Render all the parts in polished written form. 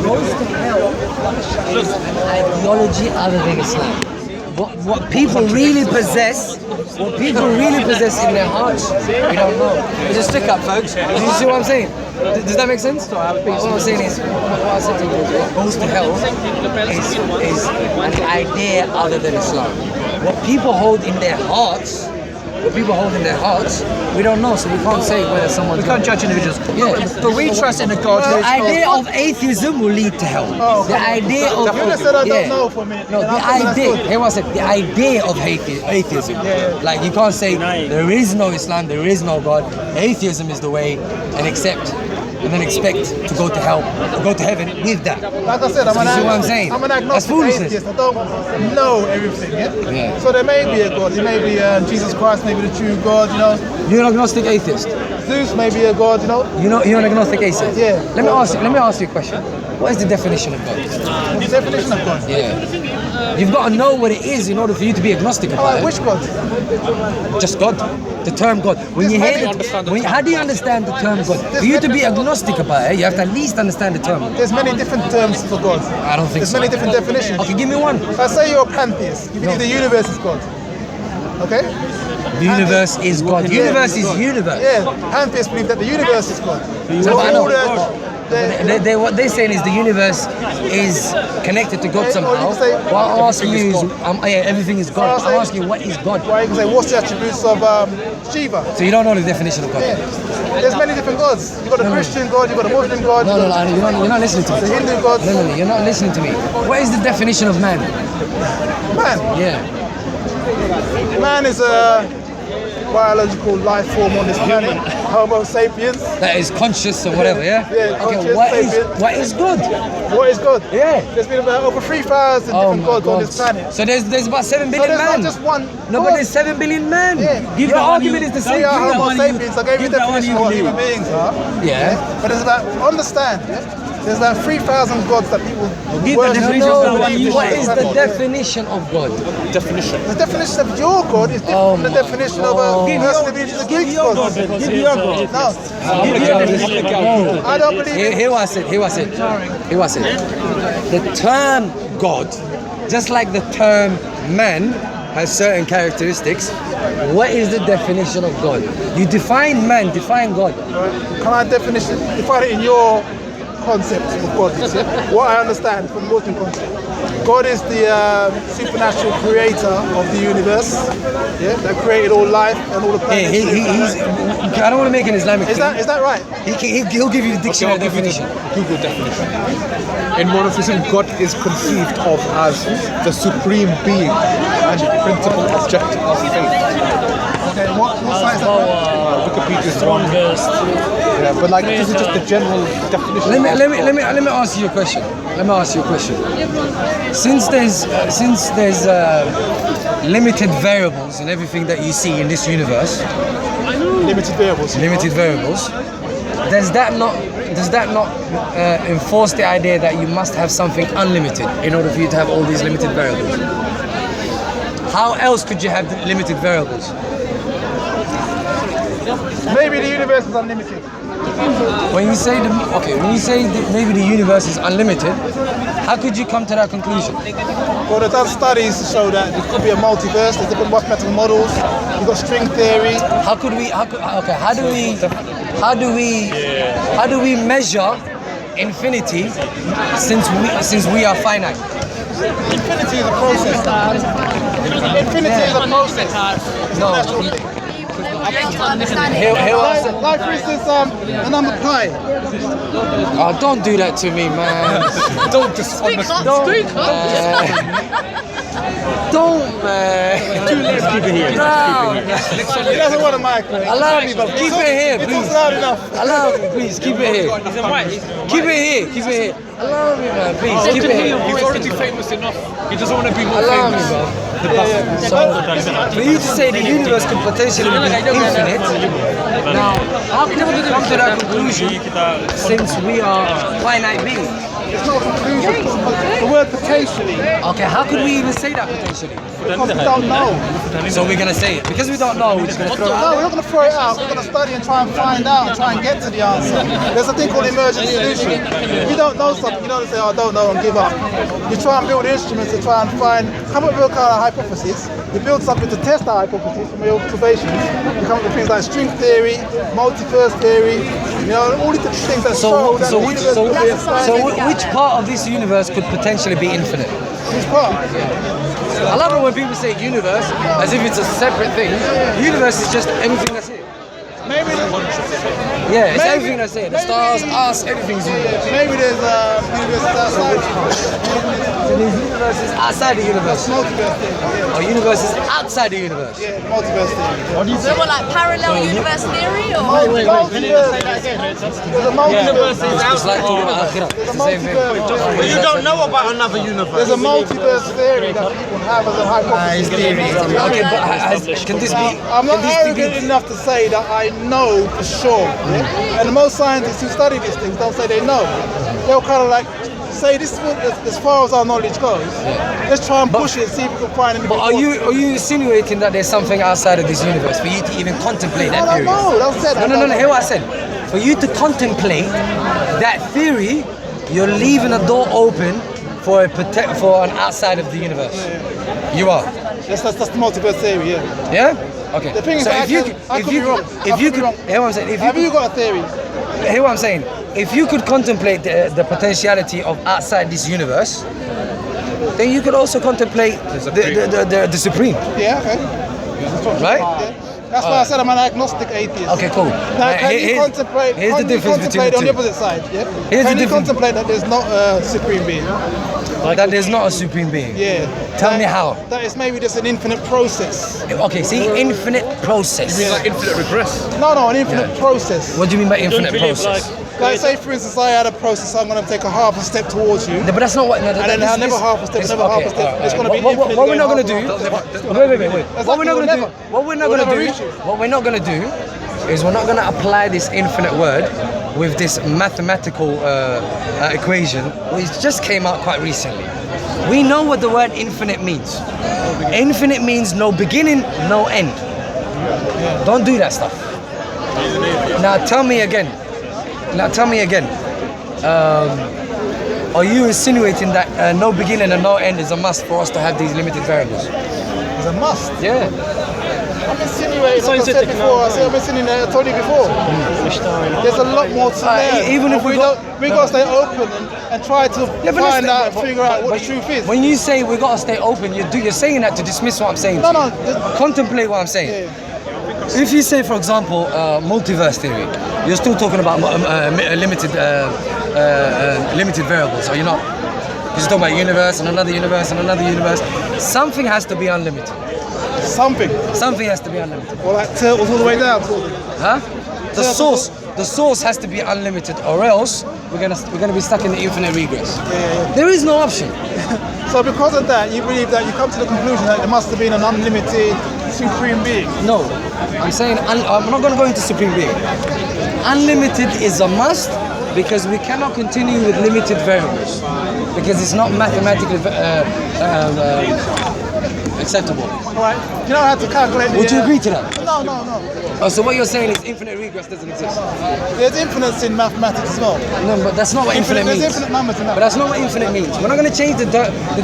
goes to hell is an ideology other than Islam. What people really possess, in their hearts, we don't know. It's a stick up, folks. Do you see what I'm saying? Does that make sense? What I'm saying is, what goes to hell is an idea other than Islam. What people hold in their hearts, we don't know, so we can't say whether someone. We can't judge individuals. Yeah, but we trust in a God. The idea of atheism will lead to hell. The idea of You said I don't know for a minute. no, the idea. Here what I said. The idea of atheism. Like you can't say there is no Islam, there is no God. Atheism is the way, and accept. And then expect to go to hell, to go to heaven with that. Like I said, I'm an agnostic atheist. I don't know everything. Yeah? So there may be a God. There may be Jesus Christ, maybe the true God. You know. You're an agnostic atheist. Zeus may be a God. You know. You're an agnostic atheist. Yeah. Let me ask you a question. What is the definition of God? The definition of God. Yeah. You've got to know what it is in order for you to be agnostic about it. Which God? Just God. The term God. When you hear how do you understand the term God? For you to be agnostic about it, you have to at least understand the term. There's many different terms for God. I don't think There's so. many different definitions. Okay, give me one. I say you're a pantheist. You believe the universe is God. Okay? The universe is God. The universe is universe. Yeah, pantheists believe that the universe is God. So I know. what What they're saying is the universe is connected to God somehow. What I'm asking you is, everything is God. I'm asking you, what is God? Why you can say, what's the attributes of Shiva? So you don't know the definition of God? Yeah. There's many different gods. You've got a Christian God, you've got a Muslim God. No, you're not listening to me. The Hindu God. No, you're not listening to me. What is the definition of man? Man? Yeah. Man is a biological life form on this planet. Homo sapiens. That is conscious or whatever, yeah? Yeah, okay, conscious, what sapient. is God? What is God? Yeah. There's been about over 3,000 different gods on this planet. So there's about 7 billion there's men. not just one No, God. but there's 7 billion men. Yeah. Your argument is the same. We are Homo sapiens. I gave you the definition of what human beings are. Yeah. But it's about, understand, there's about 3,000 gods that people worship. What is the definition of God? The definition of your God is different from the definition of a person who believes in the Greek God. Give your God. No. I don't believe it. Here what I said. The term God, just like the term man, has certain characteristics. What is the definition of God? You define man, define God. Can I define it in your concept of God? What I understand from Muslim concept. God is the supernatural creator of the universe, that created all life and all the planets. I don't want to make an Islamic Is that right? He'll give you the dictionary definition. Google definition. In monotheism, God is conceived of as the supreme being and principal object of faith. Okay, what science is that? Wikipedia is one. Yeah, but like this is just the general definition. Let me ask you a question. Since there's limited variables in everything that you see in this universe, Limited variables. Does that not enforce the idea that you must have something unlimited in order for you to have all these limited variables? How else could you have limited variables? Maybe the universe is unlimited. When you say maybe the universe is unlimited, how could you come to that conclusion? Well, they've done studies to show that it could be a multiverse. There's different mathematical models. You've got string theory. How do we measure infinity since we are finite? Infinity is a process. Infinity is a process. No. Like for instance, a number pi. Oh, don't do that to me, man. Don't dishonest. Don't, man. Keep it here. No. He doesn't want a mic, right? Allow me, but keep it here, It's please. loud enough. Allow me, please. Keep it here. Keep it here. Allow me, man. Please, keep it here. He's already famous enough. He doesn't want to be more Allow me, famous. bro. So, for you to say the universe could potentially be infinite, now, how can we come to that conclusion since we are finite beings? It's not a conclusion. The word potentially, Okay, how could we even say that potentially? because we don't know. So we're gonna say it because we don't know. We're just gonna throw it No, out. we're not going to throw it out. We're going to study and try and find out and try and get to the answer. There's a thing called emergent solution. If you don't know something, you don't say, oh, I don't know and give up. You try and build instruments to try and come up with a kind of hypothesis. You build something to test that hypothesis from your observations. You come up with things like string theory, multiverse theory, all these different things that show that the universe could be expanded. Which part of this universe could potentially be infinite? Which part? I love it when people say universe as if it's a separate thing. Universe is just everything that's here. Maybe Yeah, it's Maybe- everything that's here. The stars, us, everything's universe. maybe there's a universe outside. So there's universes outside the universe. Multiverse theory. Or universes outside the universe. Yeah, multiverse theory. So what, like parallel universe theory or? Multiverse. There's a multiverse. It's like talking about Akhirah. There's It's a the same thing. multiverse. But you don't know about another universe. There's a multiverse theory that people have as a hypothesis. Okay, but can this be? I'm not Can this arrogant be? enough to say that I know for sure. Yeah? And most scientists who study these things don't say they know. They'll kind of like say this is what, as far as our knowledge goes. Let's try and push it and see if we can find anything. But are you insinuating that there's something outside of this universe for you to even contemplate that I theory? don't know. That's said. No. Hear what I said. For you to contemplate that theory, you're leaving a door open for an outside of the universe. You are. That's the multiverse theory. Yeah. Yeah. Okay. The thing is, so I if you could be wrong. if you could, hear what I'm saying. If you Have you could, got a theory? hear what I'm saying. If you could contemplate the potentiality of outside this universe, then you could also contemplate the supreme, Yeah. Okay. right? Yeah. That's why I said I'm an agnostic atheist. Okay, cool. Now, can you contemplate? Here's the can you difference between contemplate on the the two. opposite side? Yeah. Here's Can the you difference. contemplate that there's not a supreme being? That there's not a supreme being. Yeah. Tell me how. That is maybe just an infinite process. Okay, see, infinite process. Like infinite regress. No, an infinite process. What do you mean by infinite process? Like, say for instance, I had a process. I'm going to take a half a step towards you. No, but that's not what. No, And then never half a step, this- never half a step. It's gonna be what infinitely we're not going gonna do. half and half. Wait. What we're not Exactly, gonna do. we'll What we're not we'll gonna never do. reach it. What we're not gonna do is we're not gonna apply this infinite word with this mathematical equation, which just came out quite recently. We know what the word infinite means. Infinite means no beginning, no end. Don't do that stuff. Now tell me again. Are you insinuating that no beginning and no end is a must for us to have these limited variables? It's a must. Yeah. I'm insinuating, like I said before, I'm insinuating, I told you before. There's a lot more to learn. even if we got- we got to stay open and try to Yeah, but find listen, out, but- figure out what but the truth is. When you say we gotta stay open, you're saying that to dismiss what I'm saying. No, to you. no, Contemplate what I'm saying. If you say, for example, multiverse theory, you're still talking about limited variables, are you not? You're talking about universe and another universe and another universe. Something has to be unlimited. something. Something has to be unlimited. Or like turtles all the way down. Huh? The source has to be unlimited, or else we're gonna be stuck in the infinite regress. There is no option. So because of that, you believe that you come to the conclusion that there must have been an unlimited supreme being. No, I'm saying I'm not gonna go into supreme being. Unlimited is a must because we cannot continue with limited variables because it's not mathematically acceptable. Right? You know how to calculate the... Would you agree to that? No. Oh, so what you're saying is infinite regress doesn't exist. There's infinites in mathematics as well. No, but that's not what infinite There's means. infinite numbers in But that. that's not what infinite means. We're not going to change the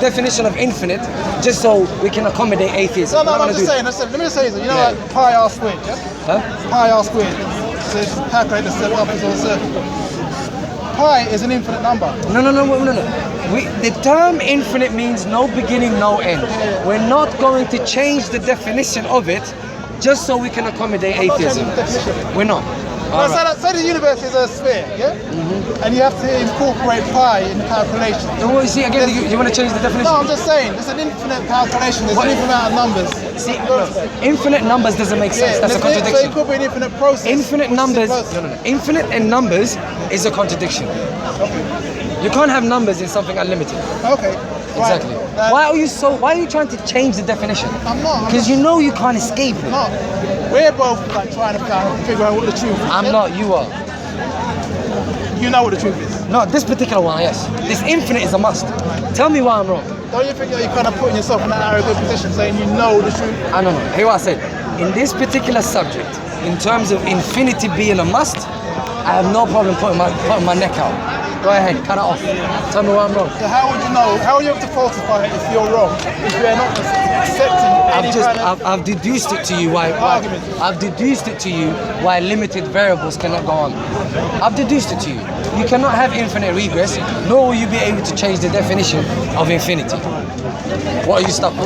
definition of infinite just so we can accommodate atheism. No, We're not I'm gonna just do saying. Let me just say something. You know, Yeah. like pi r squared, yeah? Huh? Pi r squared. So it's calculate the step up into a circle. Pi is an infinite number. No. The term infinite means no beginning, no end. We're not going to change the definition of it just so we can accommodate Not changing atheism. the definition. We're not. Well, All right. say the universe is a sphere, yeah? And you have to incorporate pi in the calculation. No, you see, again, you want to change the definition? No, I'm just saying, it's an infinite calculation. There's What? an infinite amount of numbers. See, infinite numbers doesn't make sense. That's a So it contradiction. could be an infinite process. Infinite which is numbers, close. infinite in numbers is a contradiction. You can't have numbers in something unlimited. Okay. Right. Exactly. Why? Why are you trying to change the definition? I'm not. Because you know you can't escape it. No. We're both like trying to figure out what the truth is. I'm yeah? not, you are. you know what the truth is. No, this particular one, yes. This infinite is a must. Tell me why I'm wrong. Don't you think that you're kind of putting yourself in that arrogant position, saying you know the truth? I don't know. Hear what I said. In this particular subject, in terms of infinity being a must, I have no problem putting my neck out. Go ahead, cut it off. Tell me why I'm wrong. So how would you know? How are you able to falsify it if you're wrong? If you're not accepting any kind of I've deduced it to you why argument. I've deduced it to you why limited variables cannot go on. I've deduced it to you. You cannot have infinite regress, nor will you be able to change the definition of infinity. What are you stuck with?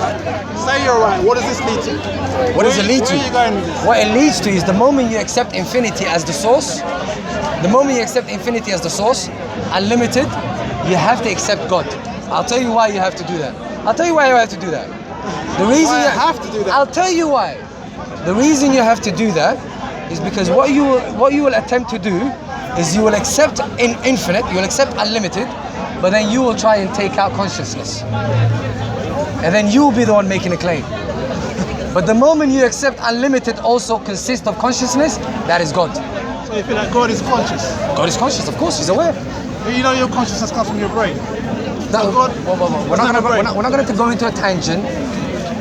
Say you're right. What does this lead to? What does it lead to? Where are you going with this? What it leads to is the moment you accept infinity as the source, unlimited, you have to accept God. I'll tell you why you have to do that. The reason Why you I have to do that? I'll tell you why. The reason you have to do that is because what you will attempt to do is you will accept infinite, you will accept unlimited, but then you will try and take out consciousness. And then you will be the one making a claim. But the moment you accept unlimited also consists of consciousness, that is God. So you feel like God is conscious. God is conscious, of course, he's aware. But you know your consciousness comes from your brain. No, God- we're not going to go into a tangent.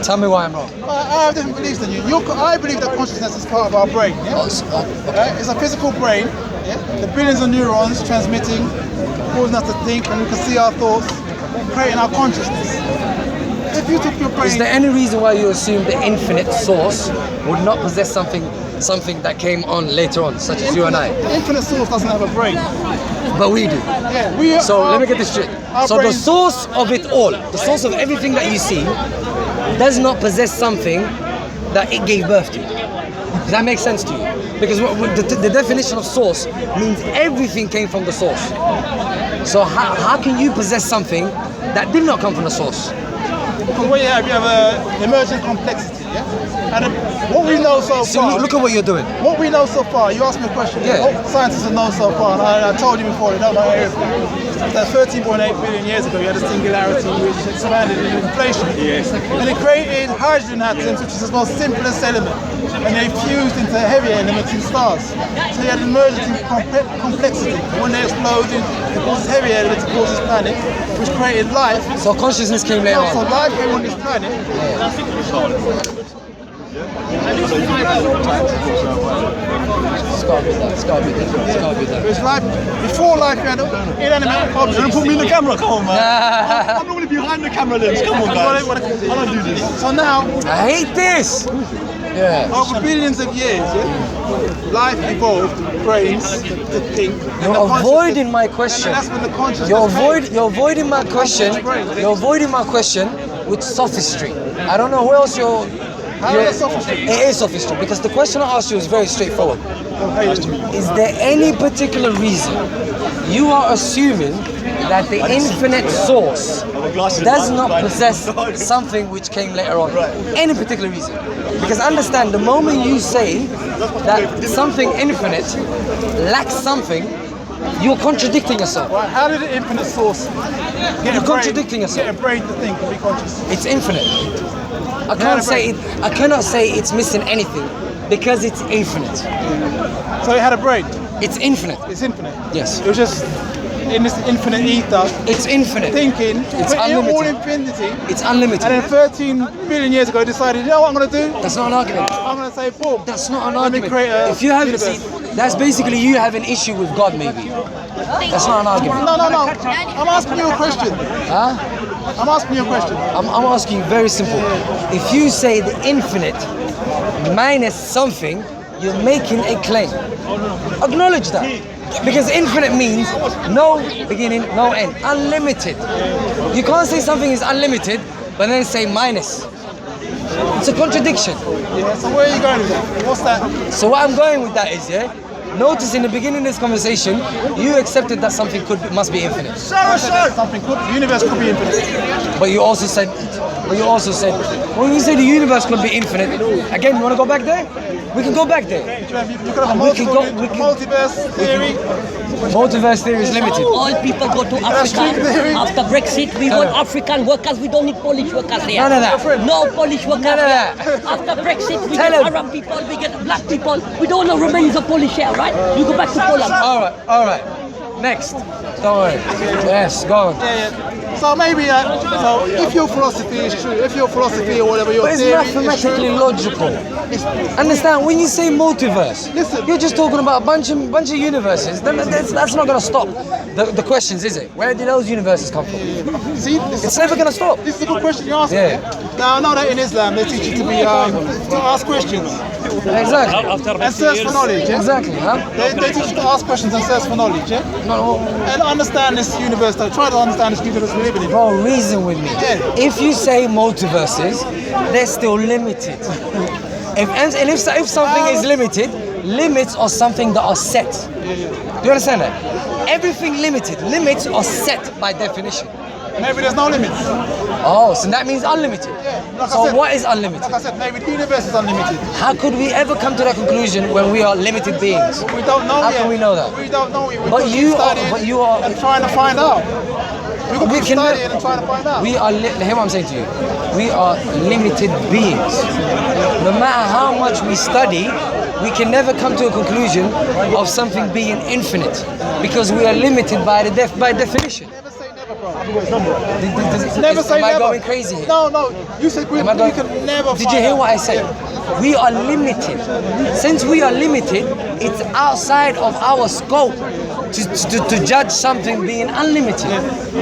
Tell me why I'm wrong. I have different beliefs than you. I believe that consciousness is part of our brain. Yeah? Right? It's a physical brain. Yeah? The billions of neurons transmitting, causing us to think, and we can see our thoughts, creating our consciousness. If you took your brain, Is there any reason why you assume the infinite source would not possess something that came on later on, such as you and I? The infinite source doesn't have a brain. But we do. Yeah, So let me get this straight. our So the brains- source of it all, the source of everything that you see, does not possess something that it gave birth to. Does that make sense to you? Because the definition of source means everything came from the source. So how can you possess something that did not come from the source? Because what you have emergent complexity. Yeah, and what we know so So far. look at what you're doing. What we know so far, you asked me a question. Yeah. What scientists have known so far, and I told you before, they don't know everything. That 13.8 billion years ago, you had a singularity which expanded into inflation. Yes. And it created hydrogen atoms, which is the most simplest element. And they fused into heavier elements in stars. So you had emergent complexity. When they exploded, it causes heavier elements, it causes planet, which created life. So consciousness came later So on. life came on this planet. It's gotta be that. It's life, before life, you had inanimate objects. Don't put me in the camera, come on, man. Ah, I'm normally behind the camera lens. Come on, guys. I don't do this. So now, I hate this. Yeah. over billions of years, yeah, life evolved, brains to think. and the You're consciousness- avoiding my question. And that's when the consciousness You're avoiding my question. You're avoiding my question with sophistry. I don't know who else you're. How is it sophistry? It is sophistry because the question I asked you is very straightforward. came. Is there any particular reason you are assuming that the infinite source does not possess something which came later on? Any particular reason? Because understand, the moment you say that something infinite lacks something, you're contradicting yourself. Right, how did the infinite source get You're a brain, contradicting yourself. get a brain to think and be conscious? It's infinite. I cannot say it's missing anything because it's infinite. So it had a brain. It's infinite. It's infinite. Yes. It was just in this infinite ether, It's infinite. thinking, It's but in all unlimited. infinity. It's And unlimited. then 13 billion years ago, decided, you know what I'm going to do? That's not an argument. I'm going to say, boom. That's not an Let me argument. create a If you have universe. that's basically you have an issue with God, maybe. That's not an argument. No. I'm asking you a question. Huh? I'm asking you a question. I'm asking you very simple. If you say the infinite minus something, you're making a claim. Acknowledge that. Because infinite means no beginning, no end. Unlimited. You can't say something is unlimited, but then say minus. It's a contradiction. Yeah, so where are you going with that? What's that? So what I'm going with that is, notice in the beginning of this conversation, you accepted that something must be infinite. Something could, the universe could be infinite. But you also said, when you say the universe could be infinite, again, you want to go back there? We can go back there. You could have a We can multiverse theory. Multiverse theory is limited. All people go to Africa. After Brexit, we want African workers. We don't need Polish workers here. None of that. No Polish workers None of here. that. After Brexit, we Tell get him. Arab people, we get black people. We don't know remains of Polish here, right? You go back to Poland. All right. Next. Don't worry. Yes, go on. So maybe, so if your philosophy is true, if your philosophy or whatever your But it's theory mathematically is true, logical. Understand? When you say multiverse, Listen. you're just talking about a bunch of universes. That's not going to stop the questions, is it? Where did those universes come from? see, It's never going to stop. this is a good question you asked. Yeah. Now I know that in Islam they teach you to be to ask questions Exactly. and search for knowledge. Yeah? Exactly, huh? They teach you to ask questions and search for knowledge. Yeah? No, And understand this universe. Try to understand this universe we live in. bro, reason with me. Yeah. If you say multiverses, they're still limited. If something is limited, limits are something that are set. Do you understand that? Everything limited. Limits are set by definition. Maybe there's no limits. Oh, so that means unlimited. Like I So said- what is unlimited? Like I said, maybe the universe is unlimited. How could we ever come to that conclusion when we are limited beings? We don't know How yet. can we know that? We don't know yet. But you are- studying but you are- and trying to find out. We could We keep can studying never- and trying to find out. We are, hear what I'm saying to you. We are limited beings. No matter how much we study, we can never come to a conclusion of something being infinite because we are limited by by definition. Never say never, bro. Never Say am I never. going crazy here? No. You said we Am I going- can never. Did you find hear out. what I said? We are limited. Since we are limited, it's outside of our scope to judge something being unlimited.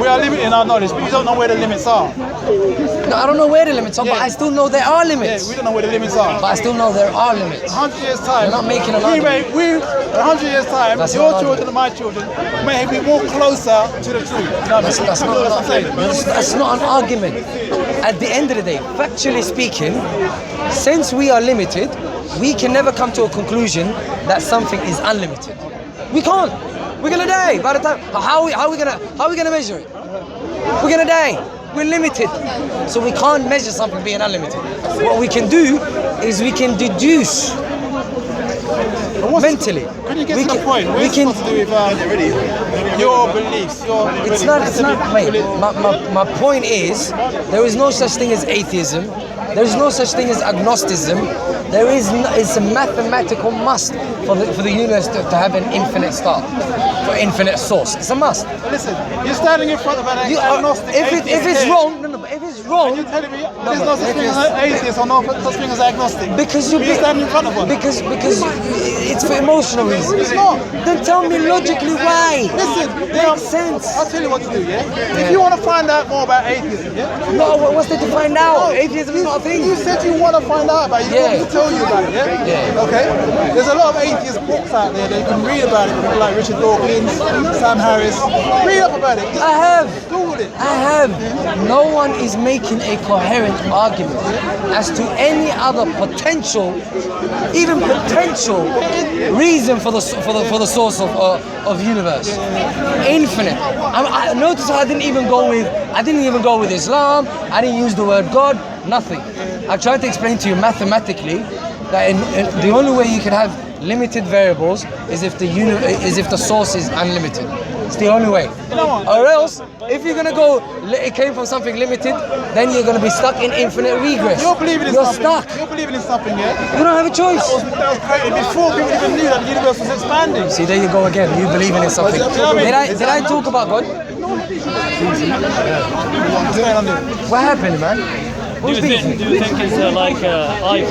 We are limiting our knowledge, but you don't know where the limits are. No, I don't know where the limits are, but Yeah. I still know there are Yeah, limits. we don't know where the limits are. But I still know there are limits. 100 years time. You're not making an we argument. may, 100 years time, That's your not an children and my children may be more closer to the truth. No, That's not what I'm saying. that's not an argument. At the end of the day, factually speaking, since we are limited, we can never come to a conclusion that something is unlimited. We can't. We're gonna die by the time. How are we gonna measure it? We're gonna die. We're limited, so we can't measure something being unlimited. What we can do is we can deduce mentally. Can you get We to the can- point? we What's can- supposed to do with your beliefs? It's not, wait, my point is, there is no such thing as atheism. There is no such thing as agnosticism. There is, it's a mathematical must for the universe to have an infinite start, for infinite source. It's a must. Listen, you're standing in front of an agnostic If atheist it's here, wrong, no, but if it's wrong, and you're telling me there's but no such thing as an atheist or no such thing as agnostic. because you're standing in front of one. because it's for emotional reasons. It's not. Then tell me logically why. Listen, Makes sense. I'll tell you what to do, yeah? If you want to find out more about atheism, yeah? No, what's there to find out? Atheism is not a thing. You said you want to find out about it. You want me to tell you about it, yeah? Yeah. Okay? There's a lot of atheist books out there that you can read about it. People like Richard Dawkins, Sam Harris. Read up about it. I have. Google it. I have. No one is making a coherent argument as to any other potential, even potential reason for the source of universe. Infinite. I notice I didn't even go with Islam. I didn't use the word God. Nothing. I tried to explain to you mathematically that the only way you can have limited variables is if the source is unlimited. It's the only way. Or else, if you're gonna go, it came from something limited, then you're gonna be stuck in infinite regress. You're believing in You're something. stuck. You're believing in something, yeah? You don't have a choice. That was created before people even knew that the universe was expanding. See, there you go again. You believing in something. You know what I mean? Did I talk about God? What's going on there? What happened, man? Do you think it's like iPhone?